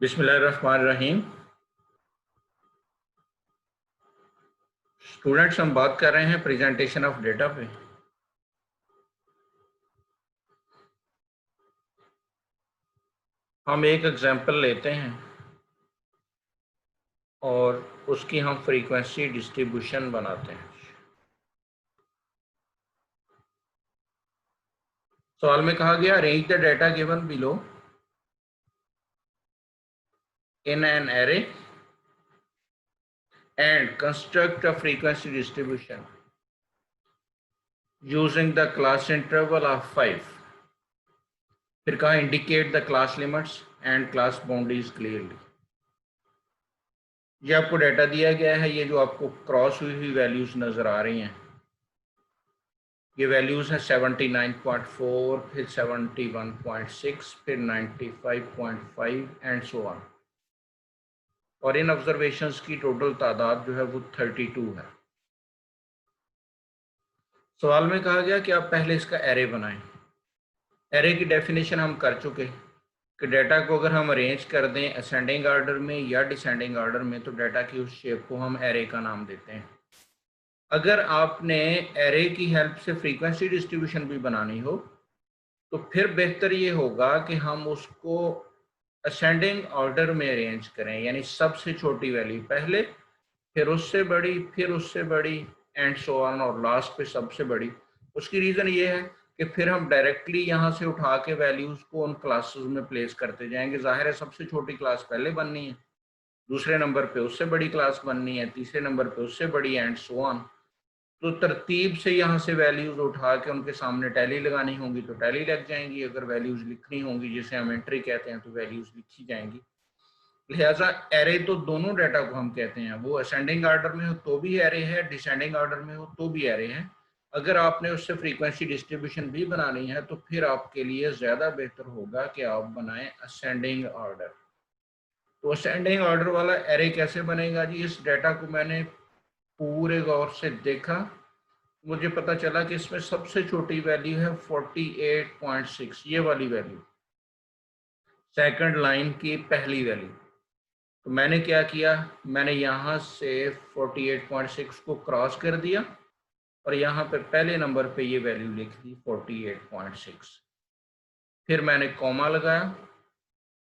बिस्मिल्लाहिर्रहमानिर्रहीम। स्टूडेंट्स, हम बात कर रहे हैं प्रेजेंटेशन ऑफ डेटा पे। हम एक एग्जांपल लेते हैं और उसकी हम फ्रीक्वेंसी डिस्ट्रीब्यूशन बनाते हैं। सवाल में कहा गया arrange the data given below in an array and construct a frequency distribution using the class interval of 5। फिर कहा indicate the class limits and class boundaries clearly. ये आपको डेटा दिया गया है, ये जो आपको क्रॉस हुई वैल्यूज नजर आ रही हैं, ये वैल्यूज हैं 79.4, फिर 71.6, फिर 95.5 एंड सो ऑन। और इन ऑब्जर्वेशंस की टोटल तादाद जो है वो 32 है। सवाल में कहा गया कि आप पहले इसका एरे बनाएं। एरे की डेफिनेशन हम कर चुके कि डेटा को अगर हम अरेंज कर दें असेंडिंग ऑर्डर में या डिसेंडिंग ऑर्डर में, तो डेटा की उस शेप को हम एरे का नाम देते हैं। अगर आपने एरे की हेल्प से फ्रीक्वेंसी डिस्ट्रीब्यूशन भी बनानी हो तो फिर बेहतर ये होगा कि हम उसको असेंडिंग ऑर्डर में अरेंज करें, यानी सबसे छोटी वैल्यू पहले, फिर उससे बड़ी, फिर उससे बड़ी एंड सो ऑन, और लास्ट पे सबसे बड़ी। उसकी रीज़न ये है कि फिर हम डायरेक्टली यहाँ से उठा के वैल्यूज़ को उन क्लासेस में प्लेस करते जाएंगे। जाहिर है सबसे छोटी क्लास पहले बननी है, दूसरे नंबर पे उससे बड़ी क्लास बननी है, तीसरे नंबर पे उससे बड़ी एंड सो ऑन। तो तरतीब से यहाँ से वैल्यूज उठा के उनके सामने टैली लगानी होंगी तो टैली लग जाएंगी, अगर वैल्यूज लिखनी होंगी जिसे हम एंट्री कहते हैं तो वैल्यूज लिखी जाएंगी। लिहाजा एरे तो दोनों डाटा को हम कहते हैं, वो असेंडिंग ऑर्डर में हो तो भी एरे है, डिसेंडिंग ऑर्डर में हो तो भी एरे है। अगर आपने उससे फ्रीक्वेंसी डिस्ट्रीब्यूशन भी बनानी है तो फिर आपके लिए ज़्यादा बेहतर होगा कि आप बनाएं असेंडिंग ऑर्डर। तो असेंडिंग ऑर्डर वाला एरे कैसे बनेगा जी? इस डाटा को मैंने पूरे गौर से देखा, मुझे पता चला कि इसमें सबसे छोटी वैल्यू है 48.6, ये वाली वैल्यू, सेकंड लाइन की पहली वैल्यू। तो मैंने क्या किया, मैंने यहाँ से 48.6 को क्रॉस कर दिया और यहाँ पे पहले नंबर पे ये वैल्यू लिख दी 48.6। फिर मैंने कॉमा लगाया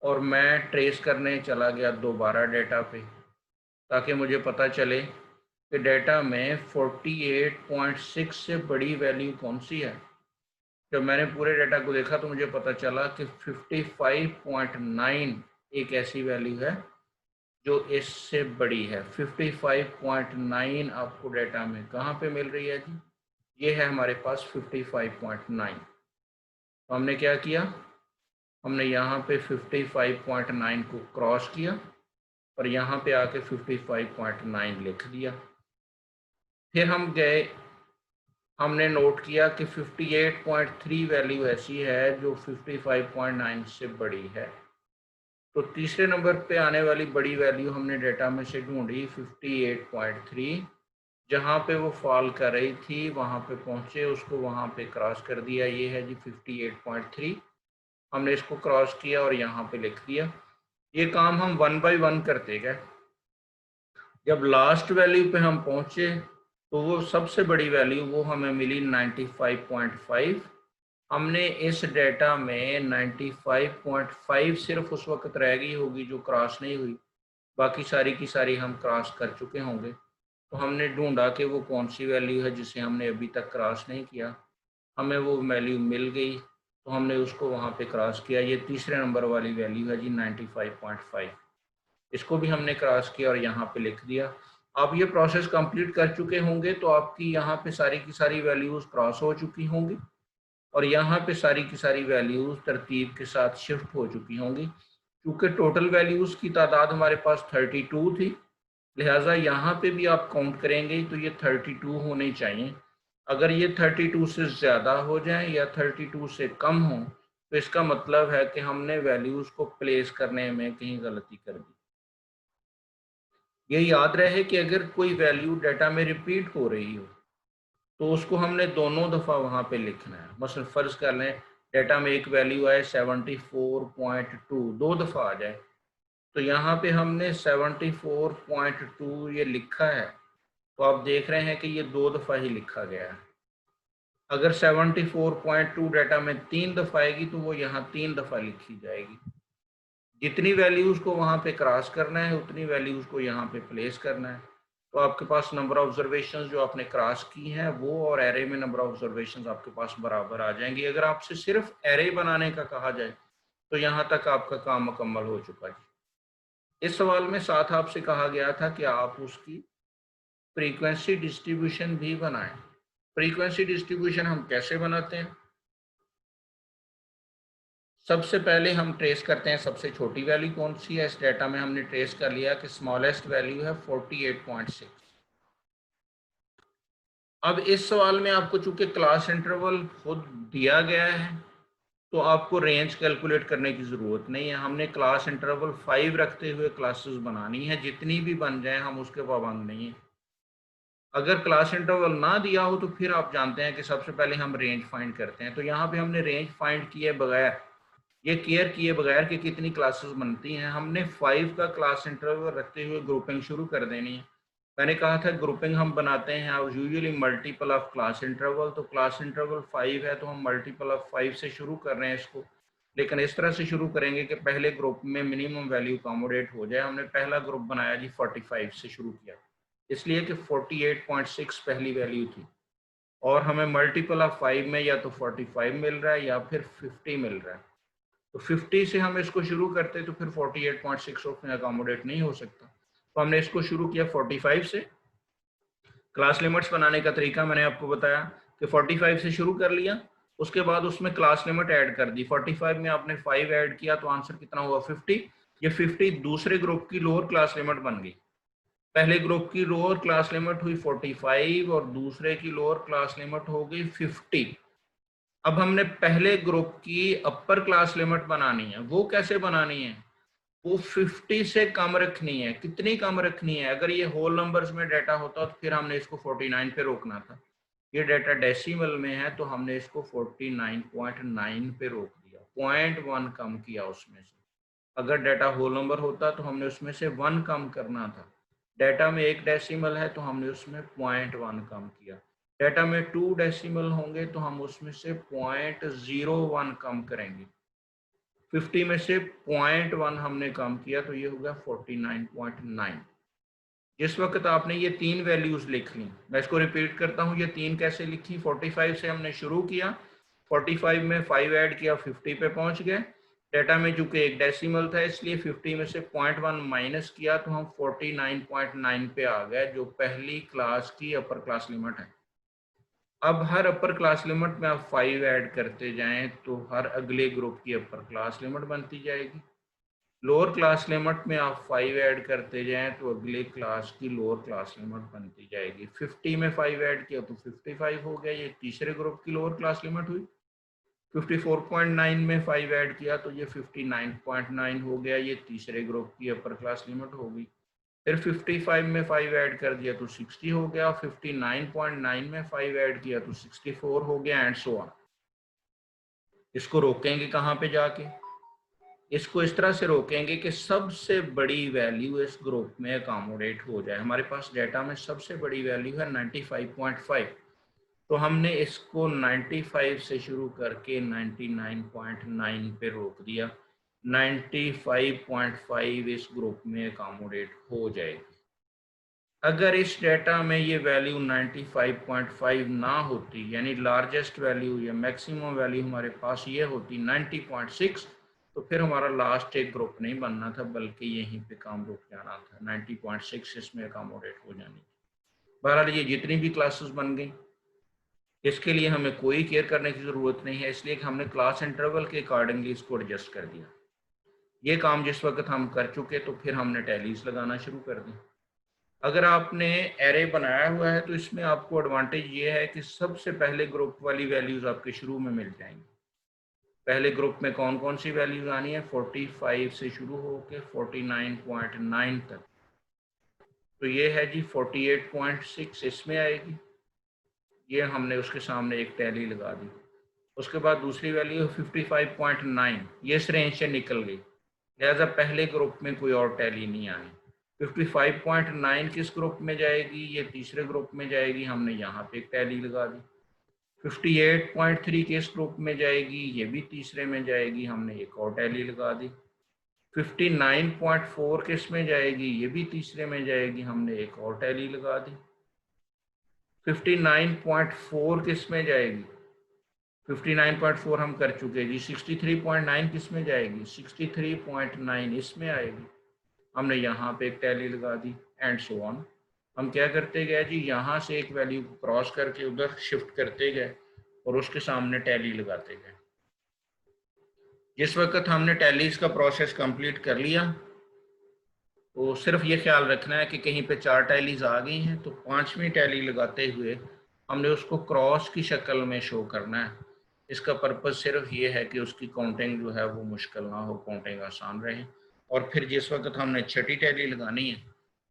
और मैं ट्रेस करने चला गया दोबारा डेटा पे, ताकि मुझे पता चले कि डेटा में 48.6 से बड़ी वैल्यू कौन सी है। जब मैंने पूरे डाटा को देखा तो मुझे पता चला कि 55.9 एक ऐसी वैल्यू है जो इससे बड़ी है। 55.9 आपको डाटा में कहाँ पे मिल रही है जी? ये है हमारे पास 55.9। तो हमने क्या किया, हमने यहाँ पे 55.9 को क्रॉस किया और यहाँ पे आके 55.9 लिख दिया। फिर हम गए, हमने नोट किया कि 58.3 वैल्यू ऐसी है जो 55.9 से बड़ी है। तो तीसरे नंबर पे आने वाली बड़ी वैल्यू हमने डेटा में से ढूंढी 58.3, जहाँ पे वो फॉल कर रही थी वहाँ पे पहुँचे, उसको वहाँ पे क्रॉस कर दिया। ये है जी 58.3, हमने इसको क्रॉस किया और यहाँ पे लिख दिया। ये काम हम 1 बाय 1 करते गए। जब लास्ट वैल्यू पे हम पहुँचे तो वो सबसे बड़ी वैल्यू वो हमें मिली 95.5। हमने इस डेटा में 95.5 सिर्फ उस वक्त रह गई होगी जो क्रॉस नहीं हुई, बाकी सारी की सारी हम क्रॉस कर चुके होंगे। तो हमने ढूंढा कि वो कौन सी वैल्यू है जिसे हमने अभी तक क्रॉस नहीं किया। हमें वो वैल्यू मिल गई तो हमने उसको वहाँ पे क्रॉस किया। ये तीसरे नंबर वाली वैल्यू है जी 95.5, इसको भी हमने क्रॉस किया और यहाँ पे लिख दिया। आप ये प्रोसेस कंप्लीट कर चुके होंगे तो आपकी यहाँ पे सारी की सारी वैल्यूज़ क्रॉस हो चुकी होंगी और यहाँ पे सारी की सारी वैल्यूज़ तरतीब के साथ शिफ्ट हो चुकी होंगी। क्योंकि टोटल वैल्यूज़ की तादाद हमारे पास 32 थी, लिहाजा यहाँ पे भी आप काउंट करेंगे तो ये 32 होने चाहिए। अगर ये 32 से ज़्यादा हो जाए या 32 से कम हो तो इसका मतलब है कि हमने वैल्यूज़ को प्लेस करने में कहीं गलती कर दी। ये याद रहे कि अगर कोई वैल्यू डाटा में रिपीट हो रही हो तो उसको हमने दोनों दफ़ा वहाँ पे लिखना है। मसलन फ़र्ज़ कर लें डाटा में एक वैल्यू आए 74.2, दो दफ़ा आ जाए तो यहाँ पे हमने 74.2 ये लिखा है, तो आप देख रहे हैं कि ये 2 दफ़ा ही लिखा गया है। अगर 74.2 डाटा में 3 दफ़ा आएगी तो वो यहाँ 3 दफ़ा लिखी जाएगी। जितनी वैल्यूज़ को वहाँ पे क्रॉस करना है उतनी वैल्यूज़ को यहाँ पे प्लेस करना है। तो आपके पास नंबर ऑफ ऑब्जर्वेशंस जो आपने क्रॉस की हैं वो और एरे में नंबर ऑफ ऑब्जर्वेशंस आपके पास बराबर आ जाएंगी। अगर आपसे सिर्फ एरे बनाने का कहा जाए तो यहाँ तक आपका काम मुकम्मल हो चुका है। इस सवाल में साथ आपसे कहा गया था कि आप उसकी फ्रीक्वेंसी डिस्ट्रीब्यूशन भी बनाएं। फ्रीक्वेंसी डिस्ट्रीब्यूशन हम कैसे बनाते हैं? सबसे पहले हम ट्रेस करते हैं सबसे छोटी वैल्यू कौन सी है। इस डाटा में हमने ट्रेस कर लिया कि स्मॉलेस्ट वैल्यू है 48.6। अब इस सवाल में आपको चूंकि क्लास इंटरवल खुद दिया गया है तो आपको रेंज कैलकुलेट करने की ज़रूरत नहीं है। हमने क्लास इंटरवल 5 रखते हुए क्लासेस बनानी है, जितनी भी बन जाए हम उसके पाबंद नहीं है। अगर क्लास इंटरवल ना दिया हो तो फिर आप जानते हैं कि सबसे पहले हम रेंज फाइंड करते हैं। तो यहाँ पे हमने रेंज फाइंड किए बगैर, ये केयर किए बगैर कि कितनी क्लासेस बनती हैं, हमने 5 का क्लास इंटरवल रखते हुए ग्रुपिंग शुरू कर देनी है। मैंने कहा था ग्रुपिंग हम बनाते हैं usually multiple of class interval. तो क्लास इंटरवल 5 है तो हम मल्टीपल ऑफ 5 से शुरू कर रहे हैं इसको, लेकिन इस तरह से शुरू करेंगे कि पहले ग्रुप में मिनिमम वैल्यू अकोमोडेट हो जाए। हमने पहला ग्रुप बनाया जी 45 से शुरू किया, इसलिए कि 48.6 पहली वैल्यू थी और हमें मल्टीपल ऑफ 5 में या तो 45 मिल रहा है या फिर 50 मिल रहा है। तो 50 से हम इसको शुरू करते तो फिर 48.6 उसमें अकोमोडेट नहीं हो सकता। तो हमने इसको शुरू किया 45 से। क्लास लिमिट्स बनाने का तरीका मैंने आपको बताया कि 45 से शुरू कर लिया, उसके बाद उसमें क्लास लिमिट ऐड कर दी। 45 में आपने 5 ऐड किया तो आंसर कितना हुआ 50। ये 50 दूसरे ग्रुप की लोअर क्लास लिमिट बन गई। पहले ग्रुप की लोअर क्लास लिमिट हुई 45 और दूसरे की लोअर क्लास लिमिट हो गई 50। अब हमने पहले ग्रुप की अपर क्लास लिमिट बनानी है। वो कैसे बनानी है? वो 50 से कम रखनी है। कितनी कम रखनी है? अगर ये होल नंबर्स में डाटा होता तो फिर हमने इसको 49 पे रोकना था। ये डाटा डेसिमल में है तो हमने इसको 49.9 पे रोक दिया, 0.1 कम किया उसमें से। अगर डाटा होल नंबर होता तो हमने उसमें से 1 कम करना था। डाटा में 1 डेसिमल है तो हमने उसमें 0.1 कम किया। डाटा में 2 डेसिमल होंगे तो हम उसमें से 0.01 कम करेंगे। 50 में से 0.1 हमने कम किया तो ये हो गया 49.9। जिस वक्त आपने ये 3 वैल्यूज लिख ली, मैं इसको रिपीट करता हूँ, ये 3 कैसे लिखी? 45 से हमने शुरू किया, 45 में 5 ऐड किया, 50 पे पहुंच गए। डाटा में चूंकि 1 डेसिमल था इसलिए 50 में से 0.1 माइनस किया तो हम 49.9 पे आ गए, जो पहली क्लास की अपर क्लास लिमिट है। अब हर अपर क्लास लिमिट में आप 5 ऐड करते जाएं तो हर अगले ग्रुप की अपर क्लास लिमिट बनती जाएगी। लोअर क्लास लिमिट में आप 5 ऐड करते जाएं तो अगले क्लास की लोअर क्लास लिमिट बनती जाएगी। 50 में 5 ऐड किया तो 55 हो गया, ये तीसरे ग्रुप की लोअर क्लास लिमिट हुई। 54.9 में 5 ऐड किया तो ये 59.9 हो गया, ये तीसरे ग्रुप की अपर क्लास लिमिट हो गई। फिर 55 में 5 ऐड कर दिया तो 60 हो गया, 59.9 में 5 ऐड किया तो 64 हो गया, एंड सो ऑन। इसको रोकेंगे कहाँ पे जाके? इसको इस तरह से रोकेंगे कि सबसे बड़ी वैल्यू इस ग्रुप में अकोमोडेट हो जाए। हमारे पास डाटा में सबसे बड़ी वैल्यू है 95.5, तो हमने इसको 95 से शुरू करके 99.9 पे रोक दिया। 95.5 इस ग्रुप में अकोमोडेट हो जाएगी। अगर इस डेटा में ये वैल्यू 95.5 ना होती, यानी लार्जेस्ट वैल्यू या मैक्सिमम वैल्यू हमारे पास ये होती 90.6, तो फिर हमारा लास्ट एक ग्रुप नहीं बनना था बल्कि यहीं पे काम रुक जाना था। 90.6 इसमें अकोमोडेट हो जानी थी। बहरहाल ये जितनी भी क्लासेस बन गई, इसके लिए हमें कोई केयर करने की ज़रूरत नहीं है, इसलिए कि हमने क्लास इंटरवल के अकॉर्डिंगली इसको एडजस्ट कर दिया। ये काम जिस वक्त हम कर चुके तो फिर हमने टैलीज लगाना शुरू कर दी। अगर आपने एरे बनाया हुआ है तो इसमें आपको एडवांटेज ये है कि सबसे पहले ग्रुप वाली वैल्यूज आपके शुरू में मिल जाएंगी। पहले ग्रुप में कौन कौन सी वैल्यूज आनी है? 45 से शुरू होकर 49.9 तक। तो ये है जी 48.6 इसमें आएगी, ये हमने उसके सामने एक टैली लगा दी। उसके बाद दूसरी वैल्यू 55.9, ये इस रेंज से निकल गई। लिहाजा पहले ग्रुप में कोई और टैली नहीं आनी। 55.9 किस ग्रुप में जाएगी? ये तीसरे ग्रुप में जाएगी, हमने यहाँ पे एक टैली लगा दी। 58.3 किस ग्रुप में जाएगी? ये भी तीसरे में जाएगी, हमने एक और टैली लगा दी। 59.4 किस में जाएगी? ये भी तीसरे में जाएगी, हमने एक और टैली लगा दी। 59.4 किस में जाएगी? 59.4 हम कर चुके जी। 63.9 किस में जाएगी? 63.9 इसमें आएगी, हमने यहाँ पे एक टैली लगा दी, एंड सो ऑन। हम क्या करते गए जी, यहाँ से एक वैल्यू को क्रॉस करके उधर शिफ्ट करते गए और उसके सामने टैली लगाते गए। जिस वक्त हमने टैलीज का प्रोसेस कंप्लीट कर लिया तो सिर्फ ये ख्याल रखना है कि कहीं पे 4 टैलीज आ गई हैं तो 5वीं टैली लगाते हुए हमने उसको क्रॉस की शक्ल में शो करना है। इसका पर्पज़ सिर्फ ये है कि उसकी काउंटिंग जो है वो मुश्किल ना हो, काउंटिंग आसान रहे। और फिर जिस वक्त हमने छठी टैली लगानी है,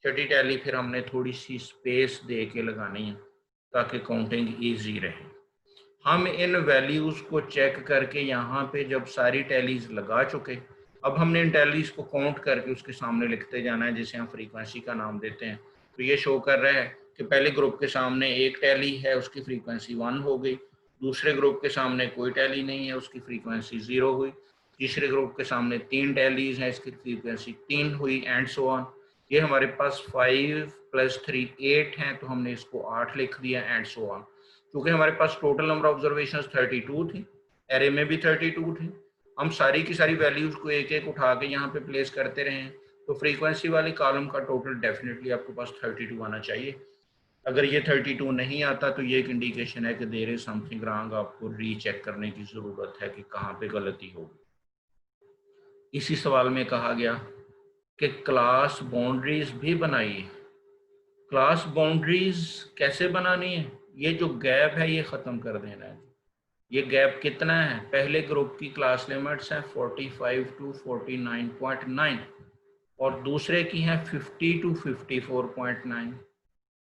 छठी टैली फिर हमने थोड़ी सी स्पेस दे के लगानी है ताकि काउंटिंग ईजी रहे। हम इन वैल्यूज़ को चेक करके यहाँ पे जब सारी टैलीज लगा चुके, अब हमने इन टैलीज को काउंट करके उसके सामने लिखते जाना है, जिसे हम फ्रीक्वेंसी का नाम देते हैं। तो ये शो कर रहा है कि पहले ग्रुप के सामने एक टैली है, उसकी फ्रीक्वेंसी 1 हो गई। दूसरे ग्रुप के सामने कोई टैली नहीं है, उसकी फ्रीक्वेंसी 0 हुई। तीसरे ग्रुप के सामने 3 टैलीज हैं, इसकी फ्रीक्वेंसी 3 हुई, एंड सो ऑन। ये हमारे पास 5 + 3 8 हैं, तो हमने इसको 8 लिख दिया, एंड सो ऑन। क्योंकि हमारे पास टोटल नंबर ऑब्जर्वेशंस 32 थी, एरे में भी 32 थे, हम सारी की सारी वैल्यूज को एक एक उठा के यहाँ पे प्लेस करते रहे, तो फ्रीक्वेंसी वाले कॉलम का टोटल डेफिनेटली आपके पास 32 आना चाहिए। अगर ये 32 नहीं आता तो ये एक इंडिकेशन है कि देयर इज समथिंग रॉन्ग, आपको रीचेक करने की ज़रूरत है कि कहाँ पे गलती होगी। इसी सवाल में कहा गया कि क्लास बाउंड्रीज भी बनाइए। क्लास बाउंड्रीज कैसे बनानी है? ये जो गैप है ये ख़त्म कर देना है। ये गैप कितना है? पहले ग्रुप की क्लास लिमिट्स हैं 45 to 49.9 और दूसरे की हैं 50 to 54.9।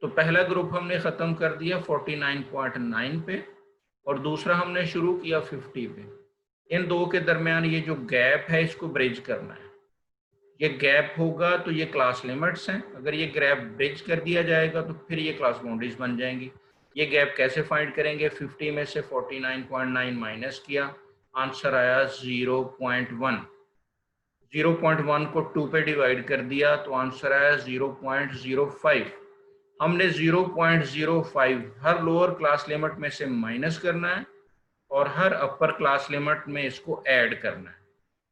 तो पहला ग्रुप हमने ख़त्म कर दिया 49.9 पे और दूसरा हमने शुरू किया 50 पे। इन दो के दरमियान ये जो गैप है इसको ब्रिज करना है। ये गैप होगा तो ये क्लास लिमिट्स हैं, अगर ये गैप ब्रिज कर दिया जाएगा तो फिर ये क्लास बाउंड्रीज बन जाएंगी। ये गैप कैसे फाइंड करेंगे? 50 में से 49.9 माइनस किया, आंसर आया 0.1। 0.1 को 2 पे डिवाइड कर दिया तो आंसर आया 0.05। हमने 0.05 हर लोअर क्लास लिमिट में से माइनस करना है और हर अपर क्लास लिमिट में इसको ऐड करना है।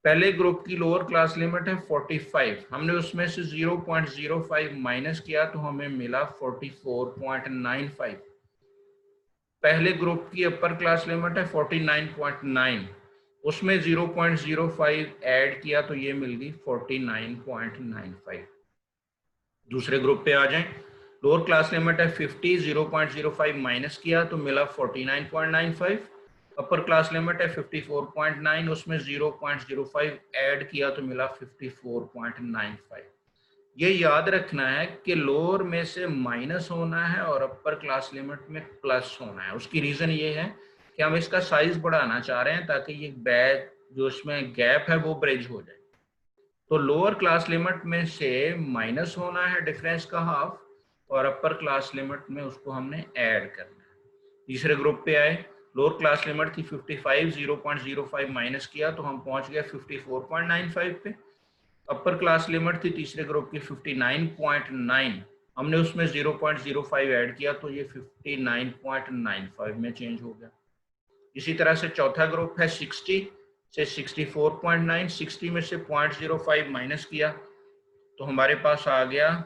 पहले ग्रुप की लोअर क्लास लिमिट है 45, हमने उसमें से 0.05 माइनस किया तो हमें मिला 44.95। पहले ग्रुप की अपर क्लास लिमिट है 49.9, उसमें 0.05 ऐड किया तो ये मिल गई 49.95। दूसरे ग्रुप पे आ जाएं, लोअर क्लास लिमिट है 50, 0.05 माइनस किया तो मिला 49.95। अपर क्लास लिमिट है 54.9, उसमें 0.05 ऐड किया तो मिला 54.95। ये याद रखना है कि लोअर में से माइनस होना है और अपर क्लास लिमिट में प्लस होना है। उसकी रीज़न ये है कि हम इसका साइज बढ़ाना चाह रहे हैं ताकि ये बैग जो इसमें गैप है वो ब्रिज हो जाए। तो लोअर क्लास लिमिट में से माइनस होना है डिफरेंस का हाफ और अपर क्लास लिमिट में उसको हमने ऐड करना है। तीसरे ग्रुप पे आए, लोअर क्लास लिमिट थी 55, 0.05 माइनस किया तो हम पहुंच गए 54.95 पे। अपर क्लास लिमिट थी तीसरे ग्रुप की 59.9, हमने उसमें 0.05 ऐड किया तो ये 59.95 में चेंज हो गया। इसी तरह से चौथा ग्रुप है 60 से 64.9, 60 में से 0.05 माइनस किया तो हमारे पास आ गया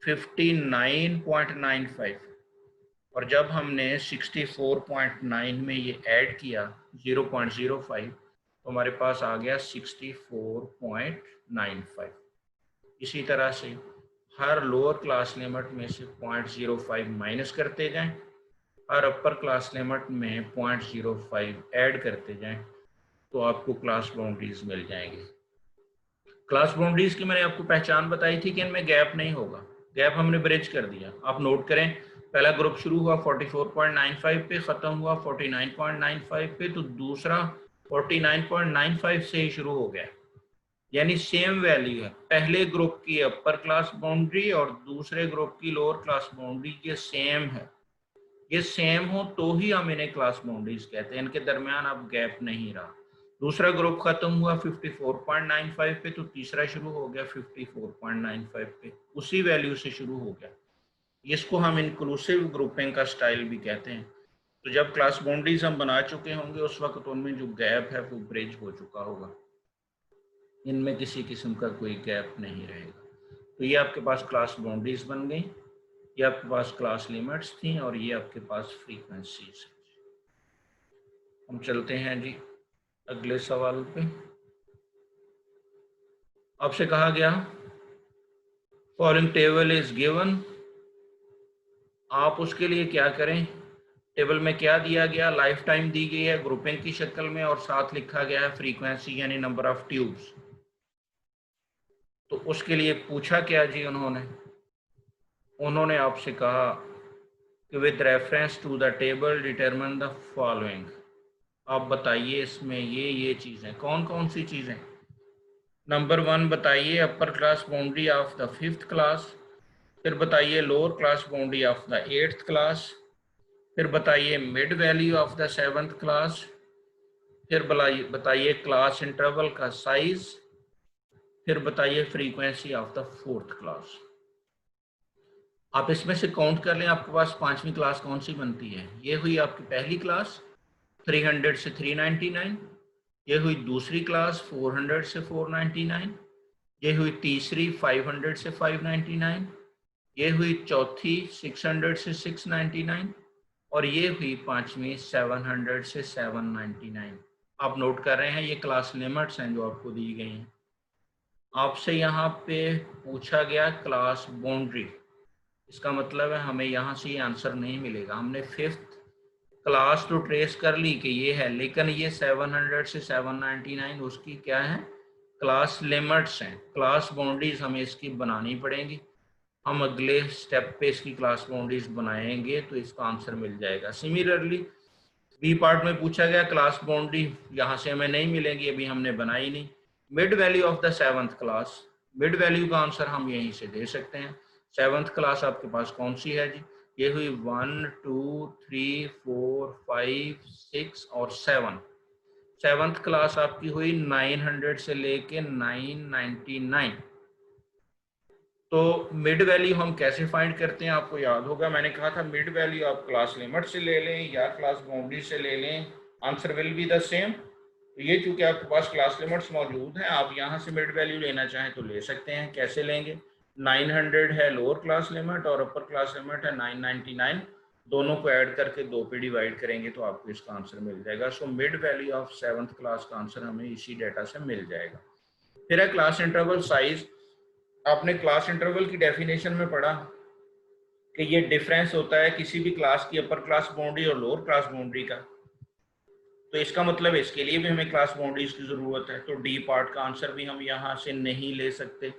59.95 और जब हमने 64.9 में ये ऐड किया 0.05 तो हमारे पास आ गया 64.95। इसी तरह से हर लोअर क्लास लिमिट में से 0.05 माइनस करते जाएं, हर अपर क्लास लिमिट में 0.05 ऐड करते जाएं तो आपको क्लास बाउंड्रीज मिल जाएंगी। क्लास बाउंड्रीज की मैंने आपको पहचान बताई थी कि इनमें गैप नहीं होगा, गैप हमने ब्रिज कर दिया। आप नोट करें, पहला ग्रुप शुरू हुआ 44.95 पे, ख़त्म हुआ 49.95 पे, तो दूसरा 49.95 से ही शुरू हो गया। यानी सेम वैल्यू है, पहले ग्रुप की अपर क्लास बाउंड्री और दूसरे ग्रुप की लोअर क्लास बाउंड्री ये सेम है। ये सेम हो तो ही हम इन्हें क्लास बाउंड्रीज कहते हैं, इनके दरमियान अब गैप नहीं रहा। दूसरा ग्रुप खत्म हुआ 54.95 पे, तो तीसरा शुरू हो गया 54.95 पे, उसी वैल्यू से शुरू हो गया। इसको हम इंक्लूसिव ग्रुपिंग का स्टाइल भी कहते हैं। तो जब क्लास बाउंड्रीज हम बना चुके होंगे उस वक्त उनमें जो गैप है वो ब्रिज हो चुका होगा, इनमें किसी किस्म का कोई गैप नहीं रहेगा। तो ये आपके पास क्लास बाउंड्रीज बन गई, ये आपके पास क्लास लिमिट्स थी और ये आपके पास फ्रीक्वेंसीज। हम चलते हैं जी अगले सवाल पे। आपसे कहा गया फॉलोइंग टेबल इज गिवन, आप उसके लिए क्या करें। टेबल में क्या दिया गया, लाइफ टाइम दी गई है ग्रुपिंग की शक्ल में और साथ लिखा गया है फ्रीक्वेंसी यानी नंबर ऑफ ट्यूब्स। तो उसके लिए पूछा क्या जी, उन्होंने आपसे कहा कि with reference to the table determine the following. आप बताइए इसमें ये चीज़ें कौन कौन सी चीज़ें। नंबर 1 बताइए upper class boundary of the 5th class, फिर बताइए lower class boundary of the 8th class, फिर बताइए mid value of the 7th class, फिर बताइए क्लास इंटरवल का साइज, फिर बताइए frequency of the 4th class. आप इसमें से काउंट कर लें आपके पास 5वीं क्लास कौन सी बनती है। ये हुई आपकी पहली क्लास 300 से 399, ये हुई दूसरी क्लास 400 से 499, ये हुई तीसरी 500 से 599, ये हुई चौथी 600 से 699 और ये हुई पांचवी 700 से 799। आप नोट कर रहे हैं ये क्लास लिमिट्स हैं जो आपको दी गई हैं। आपसे यहाँ पे पूछा गया क्लास बाउंड्री, इसका मतलब है हमें यहाँ से ये आंसर नहीं मिलेगा। हमने 5th क्लास तो ट्रेस कर ली कि ये है, लेकिन ये 700 से 799 उसकी क्या है, क्लास लिमिट्स हैं। क्लास बाउंड्रीज हमें इसकी बनानी पड़ेंगी। हम अगले स्टेप पे इसकी क्लास बाउंड्रीज बनाएंगे तो इसका आंसर मिल जाएगा। सिमिलरली बी पार्ट में पूछा गया क्लास बाउंड्री, यहाँ से हमें नहीं मिलेंगी, अभी हमने बनाई नहीं। Mid value of the 7th class, mid value का आंसर हम यहीं से दे सकते हैं। 7th क्लास आपके पास कौन सी है जी, ये हुई 1 2 3 4 5 6 और 7। 7th क्लास आपकी हुई 900 से लेके 999। तो मिड वैल्यू हम कैसे फाइंड करते हैं, आपको याद होगा मैंने कहा था मिड वैल्यू आप क्लास लिमिट से ले लें या क्लास बाउंड्री से ले लें, answer will be the same. तो ये चूंकि आपके पास क्लास लिमिट्स मौजूद हैं, आप यहाँ से मिड वैल्यू लेना चाहें तो ले सकते हैं। कैसे लेंगे, 900 है लोअर क्लास लिमिट और अपर क्लास लिमिट है 999, दोनों को ऐड करके 2 पे डिवाइड करेंगे तो आपको इसका आंसर मिल जाएगा। So mid value of 7th class का आंसर हमें इसी डेटा से मिल जाएगा। फिर है क्लास इंटरवल साइज। आपने क्लास इंटरवल की डेफिनेशन में पढ़ा कि ये डिफरेंस होता है किसी भी क्लास की अपर क्लास बाउंड्री और लोअर क्लास बाउंड्री का। तो इसका मतलब इसके लिए भी हमें क्लास बाउंड्रीज की जरूरत है। तो डी पार्ट का आंसर भी हम यहाँ से नहीं ले सकते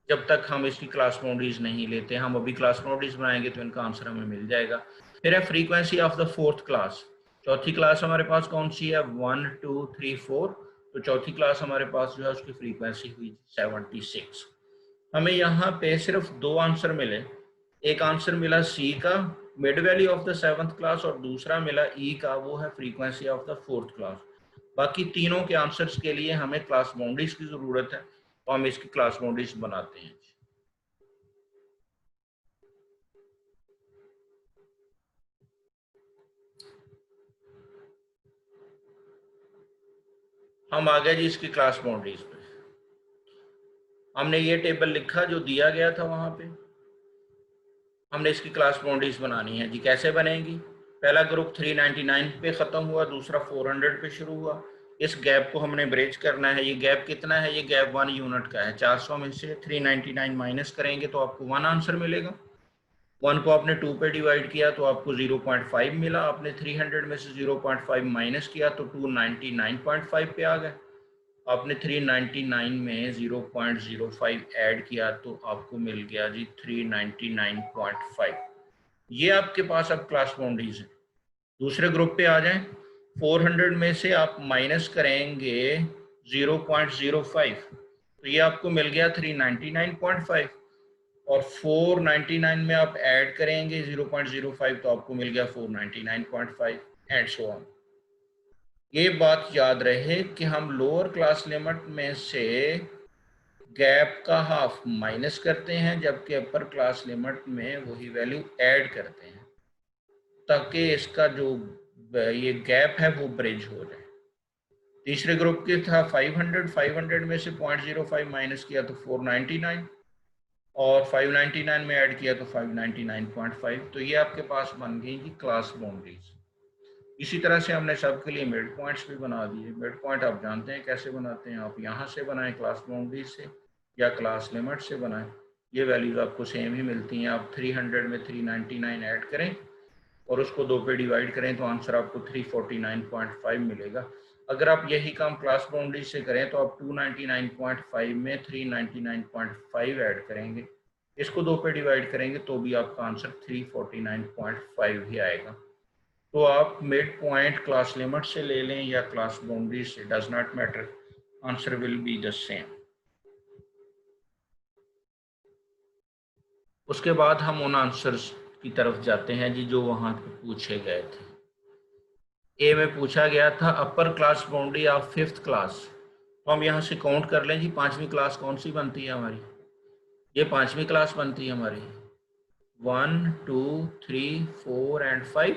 जब तक हम इसकी क्लास बाउंड्रीज नहीं लेते। हम अभी क्लास बाउंड्रीज बनाएंगे तो इनका आंसर हमें मिल जाएगा। फिर है frequency of the 4th class. चौथी क्लास हमारे पास कौन सी है, 1 2 3 4। तो चौथी क्लास हमारे पास जो है उसकी फ्रीक्वेंसी हुई 76। हमें यहाँ पे सिर्फ 2 आंसर मिले, एक आंसर मिला सी का mid value of the 7th class और दूसरा मिला ई का, वो है frequency of the 4th class. बाकी तीनों के आंसर्स के लिए हमें क्लास बाउंड्रीज की जरूरत है, तो हम इसकी क्लास बाउंड्रीज बनाते हैं। हम आ गए जी इसकी क्लास बाउंड्रीज पे। हमने ये टेबल लिखा जो दिया गया था वहां पे, हमने इसकी क्लास बाउंड्रीज बनानी है जी। कैसे बनेगी, पहला ग्रुप 399 पे ख़त्म हुआ, दूसरा 400 पे शुरू हुआ। इस गैप को हमने ब्रेच करना है। ये गैप कितना है, ये गैप 1 यूनिट का है। 400 में से 399 माइनस करेंगे तो आपको 1 आंसर मिलेगा। 1 को आपने 2 पे डिवाइड किया तो आपको 0.5 मिला। आपने 300 में से 0.5 माइनस किया तो 299.5 पे आ गए। आपने 399 में 0.05 ऐड किया तो आपको मिल गया जी 399.5। ये आपके पास अब क्लास बाउंड्रीज है। दूसरे ग्रुप पे आ जाएं। 400 में से आप माइनस करेंगे 0.05 तो ये आपको मिल गया 399.5 और 499 में आप ऐड करेंगे 0.05 तो आपको मिल गया 499.5 एंड सो ऑन। ये बात याद रहे कि हम लोअर क्लास लिमिट में से गैप का हाफ माइनस करते हैं जबकि अपर क्लास लिमिट में वही वैल्यू ऐड करते हैं ताकि इसका जो ये गैप है वो ब्रिज हो जाए। तीसरे ग्रुप के था 500 में से 0.05 माइनस किया तो 499 और 599 में ऐड किया तो 599.5। तो ये आपके पास बन गई जी क्लास बाउंड्रीज। इसी तरह से हमने सबके लिए मिड पॉइंट्स भी बना दिए। मिड पॉइंट आप जानते हैं कैसे बनाते हैं, आप यहाँ से बनाएं क्लास बाउंड्रीज से या क्लास लिमिट से बनाएं, ये वैल्यूज आपको सेम ही मिलती हैं। आप 300 में 399 ऐड करें और उसको 2 पे डिवाइड करें तो आंसर आपको 349.5 मिलेगा। अगर आप यही काम क्लास बाउंड्री से करें तो आप 299.5 में 399.5 ऐड करेंगे, इसको 2 पे डिवाइड करेंगे तो भी आपका आंसर 349.5 ही आएगा। तो आप मिड पॉइंट क्लास लिमिट से ले लें या क्लास बाउंड्री से, does not matter, answer will be the same. उसके बाद हम उन आंसर्स की तरफ जाते हैं जी जो वहां पे पूछे गए थे। ए में पूछा गया था upper class boundary of 5th class, तो हम यहाँ से काउंट कर लें जी 5वीं क्लास कौन सी बनती है हमारी, ये 5वीं क्लास बनती है हमारी 1 2 3 4 एंड 5।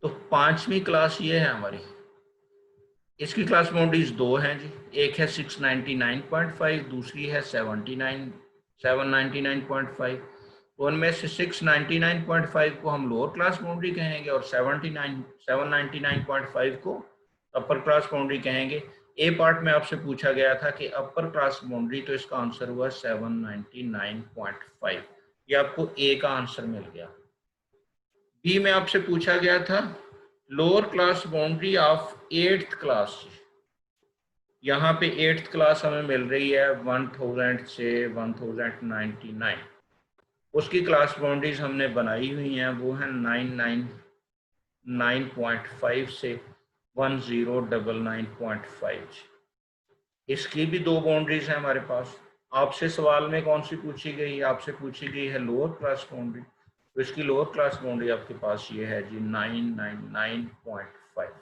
तो 5वीं क्लास ये है हमारी, इसकी क्लास बाउंड्रीज 2 हैं जी, एक है 699.5, दूसरी है 799.5। तो उनमें से 699.5 को हम लोअर क्लास बाउंड्री कहेंगे और 799.5 को अपर क्लास बाउंड्री कहेंगे। ए पार्ट में आपसे पूछा गया था कि अपर क्लास बाउंड्री, तो इसका आंसर हुआ 799.5, ये आपको ए का आंसर मिल गया। बी में आपसे पूछा गया था lower class boundary of 8th class, यहाँ पे 8th क्लास हमें मिल रही है 1000 से 1099, उसकी क्लास बाउंड्रीज हमने बनाई हुई हैं, वो है 999.5 से 1099.5। इसकी भी 2 बाउंड्रीज हैं हमारे पास। आपसे सवाल में कौन सी पूछी गई, आपसे पूछी गई है लोअर क्लास बाउंड्री, तो इसकी लोअर क्लास बाउंड्री आपके पास ये है जी 999.5।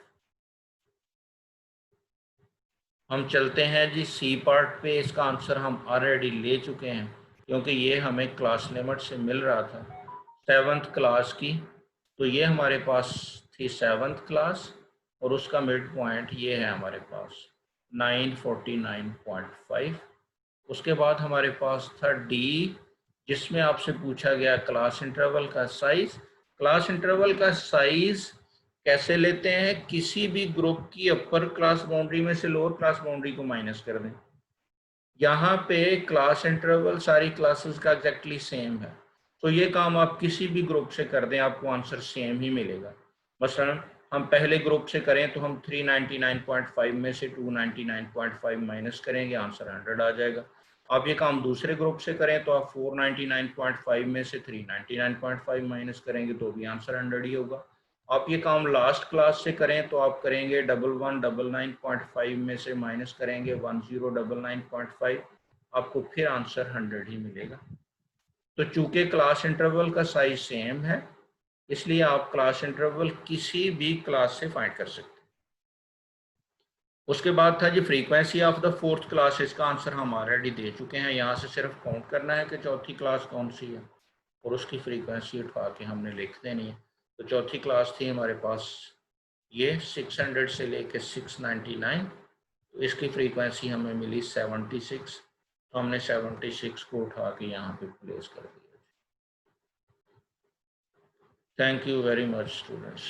हम चलते हैं जी सी पार्ट पे, इसका आंसर हम ऑलरेडी ले चुके हैं क्योंकि ये हमें क्लास लिमिट से मिल रहा था 7th क्लास की। तो ये हमारे पास थी 7th क्लास और उसका मिड पॉइंट ये है हमारे पास 949.5। उसके बाद हमारे पास था डी, जिसमें आपसे पूछा गया क्लास इंटरवल का साइज। क्लास इंटरवल का साइज कैसे लेते हैं, किसी भी ग्रुप की अपर क्लास बाउंड्री में से लोअर क्लास बाउंड्री को माइनस कर दें। यहाँ पे क्लास इंटरवल सारी क्लासेस का एग्जैक्टली सेम है, तो ये काम आप किसी भी ग्रुप से कर दें आपको आंसर सेम ही मिलेगा। मसलन हम पहले ग्रुप से करें तो हम 399.5 में से 299.5 माइनस करेंगे, आंसर 100 आ जाएगा। आप ये काम दूसरे ग्रुप से करें तो आप 499.5 में से 399.5 माइनस करेंगे तो भी आंसर 100 ही होगा। आप ये काम लास्ट क्लास से करें तो आप करेंगे 1199.5 में से माइनस करेंगे 1099.5, आपको फिर आंसर 100 ही मिलेगा। तो चूंकि क्लास इंटरवल का साइज सेम है इसलिए आप क्लास इंटरवल किसी भी क्लास से फाइंड कर सकते हैं। उसके बाद था जी frequency of the 4th class, इसका आंसर हम ऑलरेडी दे चुके हैं। यहाँ से सिर्फ काउंट करना है कि चौथी क्लास कौन सी है और उसकी फ्रीक्वेंसी उठा के हमने लिख देनी है। तो चौथी क्लास थी हमारे पास ये 600 से लेके 699, तो इसकी फ्रीक्वेंसी हमें मिली 76, तो हमने 76 को उठा के यहाँ पे प्लेस कर दिया। Thank you very much students.